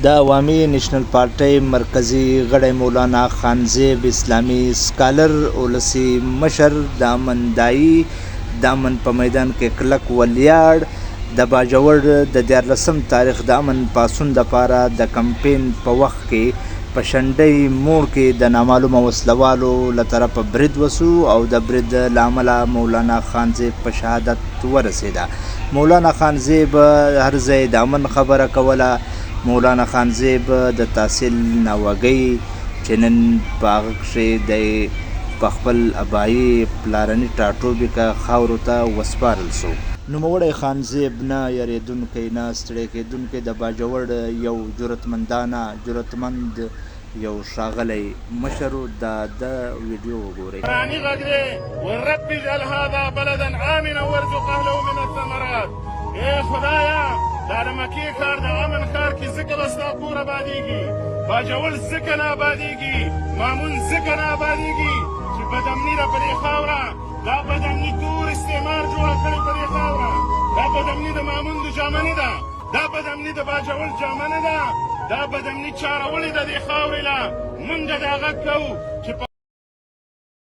د عوامي نیشنل پارټۍ مرکزي غړی مولانا خانزیب اسلامي سکالر ولسي مشر د امن دایي د امن په میدان کې کلک ولیاړ د باجوړ د 14 تاریخ د امن پاسون دپاره د کمپین په وخت کې په شنډۍ موړ کې د نامعلومه وسلوالو له طرفه برید وسو او د برید له امله مولانا خانزیب په شهادت ورسېده. مولانا خانزیب هر ځای د امن خبره کوله. مولانا خانزیب د تحصیل ناوګۍ چې نن په هغه کښې دی په خپل ابایي پلارني ټاټوبي که خاورو ته وسپارل سو. نوموړی خانزیب نه یریدونکی نه ستړی کېدونکی د باجوړ یو جرأتمند یو ښاغلی مشر و. د ویډیو وګورئ. قرآني غږ دی ورب اجعل هذا بلدا آمنا وارزق اهله من الثمرات. ای خدایا دا د مکې ښار د امن ښار کې ځکه به ستا کور ابادېږي، باجوړ ځکه نه ابادېږي، مامون ځکه نه ابادېږي چې بدامني ده په دې خاوره. دا بدامني تور استعمار جوړه کړې په دې خاوره. دا بدامني د مامون د جامه نه ده، دا بدامني د باجوړ جامه نه ده، دا بدامني چارولې ده دې خاورې له. موږ دا غږ کوو چې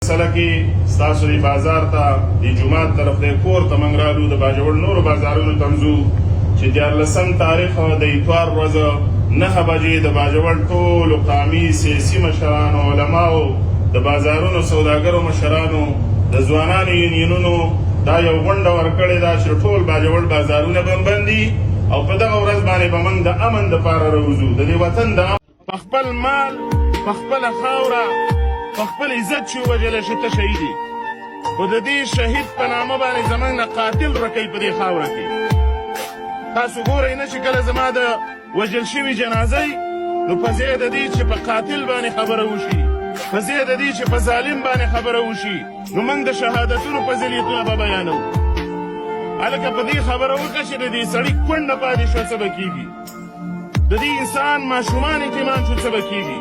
مسله کې ستاسو د بازار ته د جومات طرف دی کور ته موږ رالو د باجوړ نورو بازارونو ته ځو چې 14 تاریخ د اتوار ورځ 9 بجې د باجوړ ټولو قومي سیاسي مشرانو علماو د بازارونو سوداګرو مشرانو د ځوانانو یونینونو دا یو غونډه ورکړې ده چې ټول باجوړ بازارونه به بند دي او په دغه ورځ باندې به موږ د امن دپاره راوځو. د دې وطن د په خپل مال په خپله خاوره په خپل عزت چې ووژلی شي ته شهیدي، خو د دې شهید په نامه باندې زموږ نه قاتل رکوي په دې خاوره کې. تاسو ګورئ نه چې کله زما د وژل شوي جنازه نو په ځای د دې چې په قاتل باندې خبره وشي، په ځای د دې چې په ظالم باندې خبره وشي، نو موږ د شهادتونو فضیلتونه به بیانوو. هلکه په دې خبره وکړه چې د دې سړي کونډه پاتې شوه څه به کېږي، د دې انسان ماشومان یتیمان شو څه به کېږي.